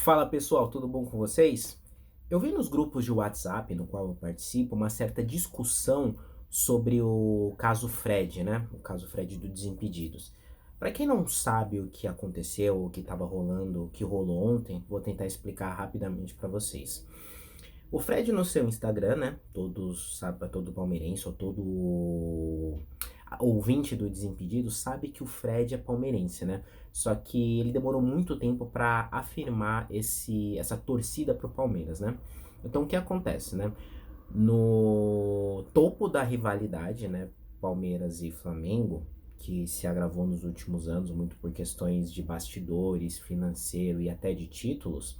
Fala pessoal, tudo bom com vocês? Eu vi nos grupos de WhatsApp no qual eu participo uma certa discussão sobre o caso Fred, né? O caso Fred do Desimpedidos. Para quem não sabe o que aconteceu, o que estava rolando, o que rolou ontem, vou tentar explicar rapidamente para vocês. O Fred no seu Instagram, né? Todos, sabe, todo palmeirense ou todo ouvinte do Desimpedidos sabe que o Fred é palmeirense, né? Só que ele demorou muito tempo para afirmar essa torcida pro Palmeiras, né? Então o que acontece, né? No topo da rivalidade, né? Palmeiras e Flamengo, que se agravou nos últimos anos, muito por questões de bastidores, financeiro e até de títulos.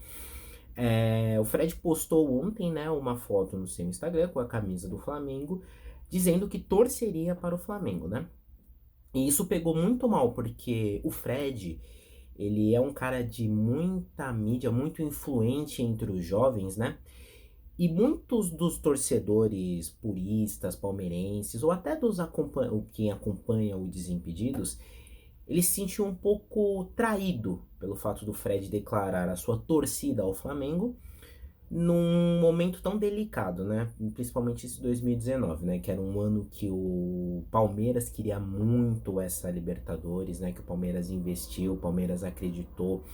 O Fred postou ontem, né, uma foto no seu Instagram com a camisa do Flamengo, dizendo que torceria para o Flamengo, né? E isso pegou muito mal, porque o Fred, ele é um cara de muita mídia, muito influente entre os jovens, né? E muitos dos torcedores puristas, palmeirenses, ou até quem acompanha o Desimpedidos, ele se sentiu um pouco traído pelo fato do Fred declarar a sua torcida ao Flamengo num momento tão delicado, né? Principalmente esse 2019, né? Que era um ano que o Palmeiras queria muito essa Libertadores, né? Que o Palmeiras investiu, o Palmeiras acreditou,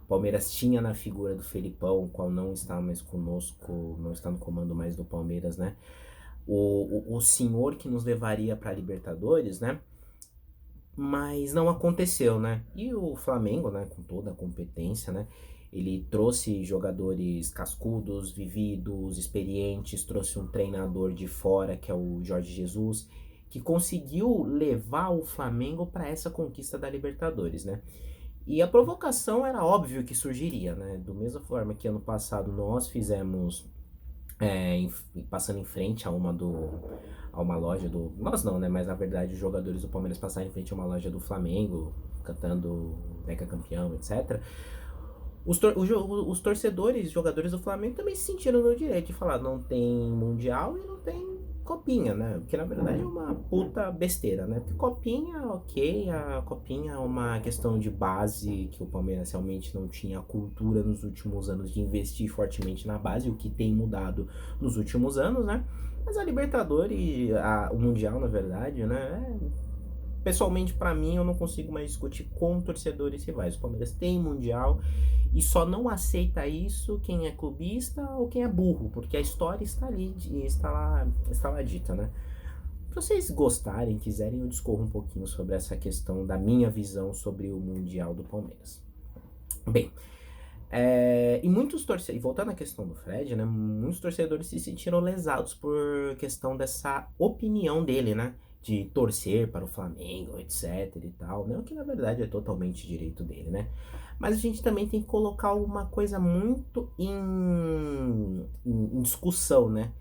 o Palmeiras tinha na figura do Felipão, o qual não está mais conosco, não está no comando mais do Palmeiras, né? O senhor que nos levaria para a Libertadores, né? Mas não aconteceu, né? E o Flamengo, né, com toda a competência, né, ele trouxe jogadores cascudos, vividos, experientes, trouxe um treinador de fora, que é o Jorge Jesus, que conseguiu levar o Flamengo para essa conquista da Libertadores, né? E a provocação era óbvio que surgiria, né? Do mesma forma que ano passado nós fizemos passando em frente a uma loja do. Nós não, né? Mas na verdade os jogadores do Palmeiras passaram em frente a uma loja do Flamengo, cantando Mega Campeão, etc. Os torcedores, jogadores do Flamengo também se sentiram no direito de falar: não tem Mundial e não tem Copinha, né? Porque na verdade é uma puta besteira, né? Porque Copinha, ok, a Copinha é uma questão de base que o Palmeiras realmente não tinha a cultura nos últimos anos de investir fortemente na base, o que tem mudado nos últimos anos, né? Mas a Libertadores, o Mundial, na verdade, né? Pessoalmente, pra mim, eu não consigo mais discutir com torcedores rivais. O Palmeiras tem Mundial e só não aceita isso quem é clubista ou quem é burro, porque a história está ali, está lá dita, né? Se vocês gostarem, quiserem, eu discorro um pouquinho sobre essa questão da minha visão sobre o Mundial do Palmeiras. Bem, e muitos torcedores, voltando à questão do Fred, né? Muitos torcedores se sentiram lesados por questão dessa opinião dele, né? De torcer para o Flamengo, etc e tal, né? O que na verdade é totalmente direito dele, né? Mas a gente também tem que colocar uma coisa muito em discussão, né?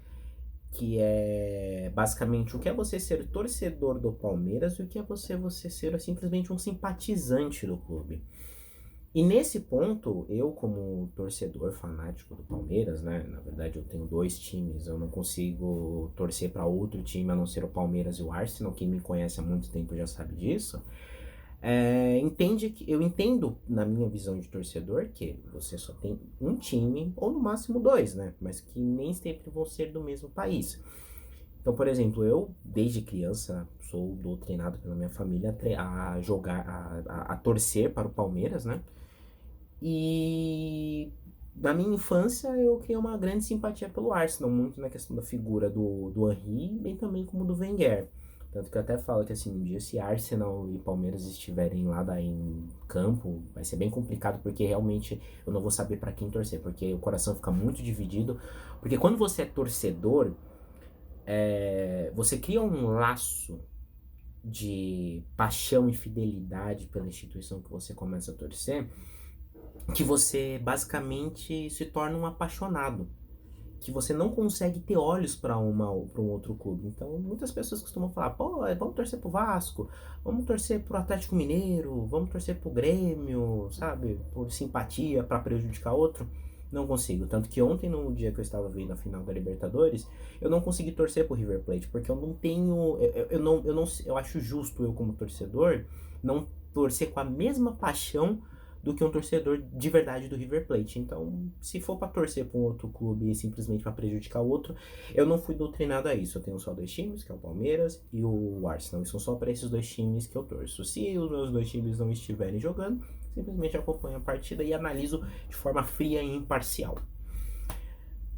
Que é basicamente o que é você ser torcedor do Palmeiras e o que é você ser simplesmente um simpatizante do clube. E nesse ponto, eu como torcedor fanático do Palmeiras, né? Na verdade eu tenho dois times, eu não consigo torcer para outro time a não ser o Palmeiras e o Arsenal. Quem me conhece há muito tempo já sabe disso. Eu entendo na minha visão de torcedor que você só tem um time ou no máximo dois, né? Mas que nem sempre vão ser do mesmo país. Então, por exemplo, eu desde criança sou doutrinado pela minha família a jogar, a torcer para o Palmeiras, né? E na minha infância eu criei uma grande simpatia pelo Arsenal, muito na questão da figura do Henry, bem também como do Wenger. Tanto que eu até falo que assim, um dia se Arsenal e Palmeiras estiverem lá daí em campo, vai ser bem complicado, porque realmente eu não vou saber para quem torcer, porque o coração fica muito dividido. Porque quando você é torcedor, você cria um laço de paixão e fidelidade pela instituição que você começa a torcer, que você basicamente se torna um apaixonado, que você não consegue ter olhos para um outro clube. Então, muitas pessoas costumam falar: pô, vamos torcer pro Vasco, vamos torcer pro Atlético Mineiro, vamos torcer pro Grêmio, sabe? Por simpatia, para prejudicar outro. Não consigo. Tanto que ontem, no dia que eu estava vendo a final da Libertadores, eu não consegui torcer pro River Plate, porque eu não tenho. Eu acho justo eu, como torcedor, não torcer com a mesma paixão do que um torcedor de verdade do River Plate. Então, se for para torcer para um outro clube e simplesmente para prejudicar o outro, eu não fui doutrinado a isso. Eu tenho só dois times, que é o Palmeiras e o Arsenal. E são só para esses dois times que eu torço. Se os meus dois times não estiverem jogando, simplesmente acompanho a partida e analiso de forma fria e imparcial.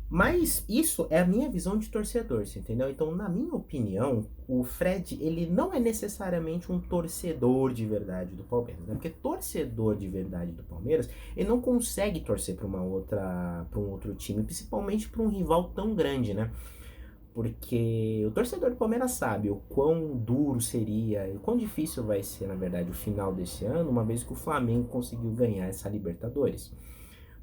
Mas isso é a minha visão de torcedor, você entendeu? Então, na minha opinião, o Fred, ele não é necessariamente um torcedor de verdade do Palmeiras, né? Porque torcedor de verdade do Palmeiras, ele não consegue torcer para um outro time, principalmente para um rival tão grande, né? Porque o torcedor do Palmeiras sabe o quão duro seria e o quão difícil vai ser, na verdade, o final desse ano, uma vez que o Flamengo conseguiu ganhar essa Libertadores.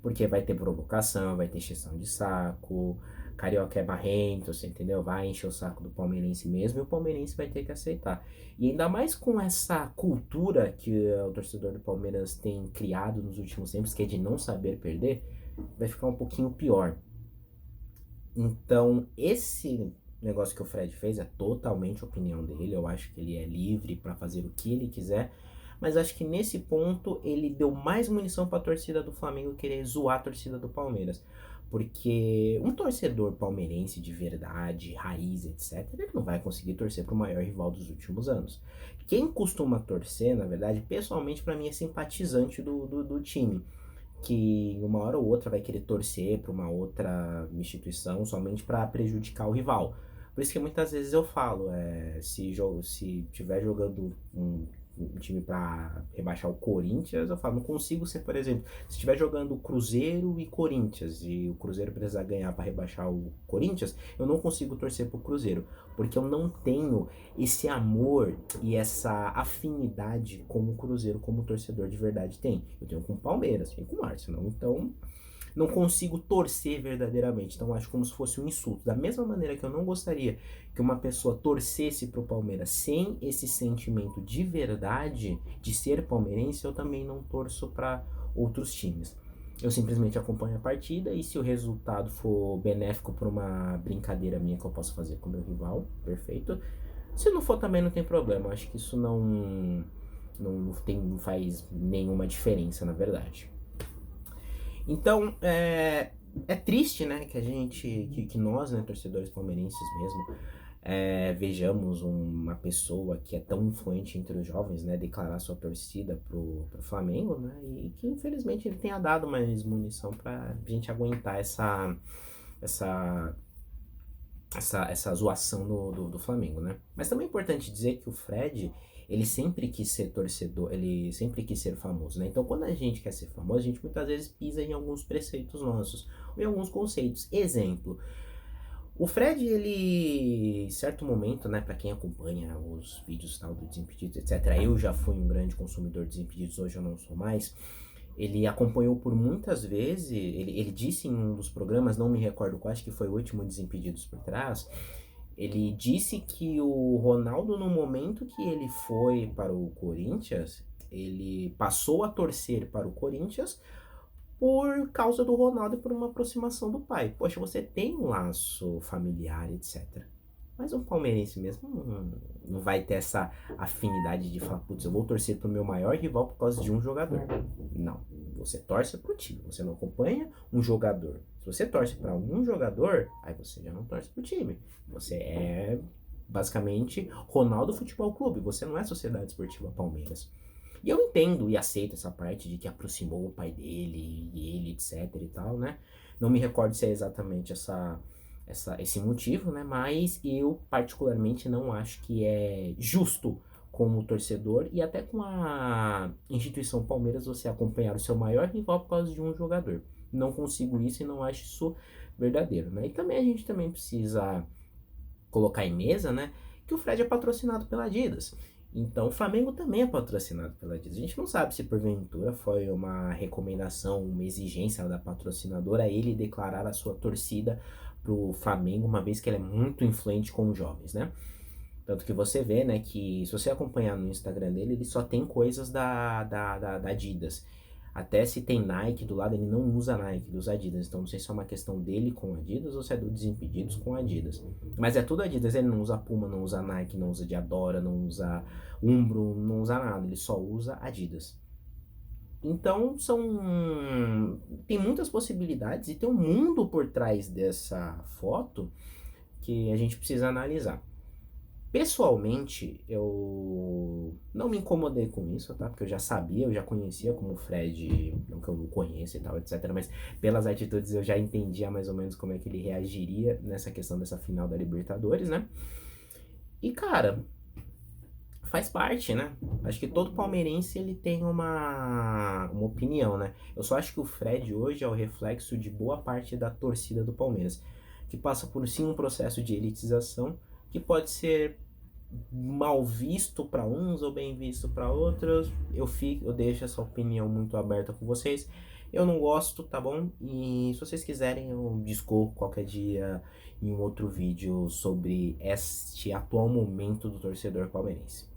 Porque vai ter provocação, vai ter encheção de saco, carioca é marrento, você entendeu? Vai encher o saco do palmeirense mesmo e o palmeirense vai ter que aceitar. E ainda mais com essa cultura que o torcedor do Palmeiras tem criado nos últimos tempos, que é de não saber perder, vai ficar um pouquinho pior. Então, esse negócio que o Fred fez é totalmente opinião dele, eu acho que ele é livre para fazer o que ele quiser. Mas acho que nesse ponto ele deu mais munição para a torcida do Flamengo querer zoar a torcida do Palmeiras. Porque um torcedor palmeirense de verdade, raiz, etc., ele não vai conseguir torcer para o maior rival dos últimos anos. Quem costuma torcer, na verdade, pessoalmente para mim é simpatizante do time. Que uma hora ou outra vai querer torcer para uma outra instituição somente para prejudicar o rival. Por isso que muitas vezes eu falo, se tiver jogando um time para rebaixar o Corinthians, eu falo, não consigo ser, por exemplo, se estiver jogando Cruzeiro e Corinthians e o Cruzeiro precisar ganhar para rebaixar o Corinthians, eu não consigo torcer pro Cruzeiro, porque eu não tenho esse amor e essa afinidade com o Cruzeiro como o torcedor de verdade tem. Eu tenho com o Palmeiras, tenho com o Arsenal, então não consigo torcer verdadeiramente. Então acho como se fosse um insulto. Da mesma maneira que eu não gostaria que uma pessoa torcesse pro Palmeiras sem esse sentimento de verdade de ser palmeirense, eu também não torço para outros times. Eu simplesmente acompanho a partida e se o resultado for benéfico para uma brincadeira minha que eu posso fazer com o meu rival, perfeito. Se não for também não tem problema. Eu acho que isso não faz nenhuma diferença, na verdade. Então, é triste, né, que a gente, que nós, né, torcedores palmeirenses mesmo, vejamos uma pessoa que é tão influente entre os jovens, né, declarar sua torcida pro Flamengo, né, e que infelizmente ele tenha dado mais munição pra gente aguentar essa zoação do Flamengo, né. Mas também é importante dizer que o Fred, ele sempre quis ser torcedor, ele sempre quis ser famoso, né? Então, quando a gente quer ser famoso, a gente muitas vezes pisa em alguns preceitos nossos, ou em alguns conceitos. Exemplo, o Fred, ele, em certo momento, né, para quem acompanha os vídeos tal do Desimpedidos, etc., eu já fui um grande consumidor de Desimpedidos, hoje eu não sou mais, ele acompanhou por muitas vezes, ele disse em um dos programas, não me recordo qual, acho que foi o último Desimpedidos por trás, ele disse que o Ronaldo, no momento que ele foi para o Corinthians, ele passou a torcer para o Corinthians por causa do Ronaldo e por uma aproximação do pai. Poxa, você tem um laço familiar, etc. Mas um palmeirense mesmo não vai ter essa afinidade de falar, putz, eu vou torcer pro meu maior rival por causa de um jogador. Não. Você torce pro time, você não acompanha um jogador. Se você torce para um jogador, aí você já não torce pro time. Você é basicamente Ronaldo Futebol Clube, você não é Sociedade Esportiva Palmeiras. E eu entendo e aceito essa parte de que aproximou o pai dele e ele, etc e tal, né? Não me recordo se é exatamente esse motivo, né? Mas eu particularmente não acho que é justo como torcedor e até com a instituição Palmeiras você acompanhar o seu maior rival por causa de um jogador. Não consigo isso e não acho isso verdadeiro, né? E também a gente também precisa colocar em mesa, né, que o Fred é patrocinado pela Adidas. Então o Flamengo também é patrocinado pela Adidas. A gente não sabe se porventura foi uma recomendação, uma exigência da patrocinadora ele declarar a sua torcida pro Flamengo, uma vez que ele é muito influente com os jovens, né? Tanto que você vê, né, que se você acompanhar no Instagram dele, ele só tem coisas da Adidas. Até se tem Nike do lado, ele não usa Nike, ele usa Adidas. Então não sei se é uma questão dele com Adidas ou se é do Desimpedidos com Adidas. Mas é tudo Adidas, ele não usa Puma, não usa Nike, não usa Diadora, não usa Umbro, não usa nada, ele só usa Adidas. Então tem muitas possibilidades e tem um mundo por trás dessa foto que a gente precisa analisar. Pessoalmente, eu não me incomodei com isso, tá? Porque eu já sabia, eu já conhecia como o Fred, não que eu não conheça e tal, etc. Mas pelas atitudes eu já entendia mais ou menos como é que ele reagiria nessa questão dessa final da Libertadores, né? E cara, faz parte, né? Acho que todo palmeirense ele tem uma opinião, né? Eu só acho que o Fred hoje é o reflexo de boa parte da torcida do Palmeiras, que passa por sim um processo de elitização que pode ser mal visto para uns ou bem visto para outros. Eu deixo essa opinião muito aberta com vocês. Eu não gosto, tá bom? E se vocês quiserem, eu discorro qualquer dia em um outro vídeo sobre este atual momento do torcedor palmeirense.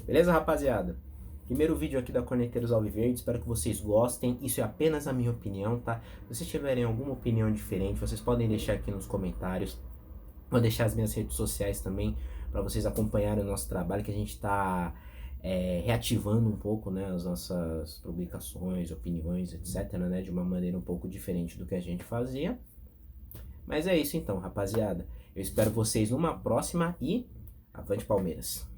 Beleza, rapaziada? Primeiro vídeo aqui da Corneteiros Alviverde, espero que vocês gostem. Isso é apenas a minha opinião, tá? Se vocês tiverem alguma opinião diferente, vocês podem deixar aqui nos comentários. Vou deixar as minhas redes sociais também para vocês acompanharem o nosso trabalho, que a gente está reativando um pouco, né, as nossas publicações, opiniões, etc, né, de uma maneira um pouco diferente do que a gente fazia. Mas é isso então, rapaziada. Eu espero vocês numa próxima e avante Palmeiras!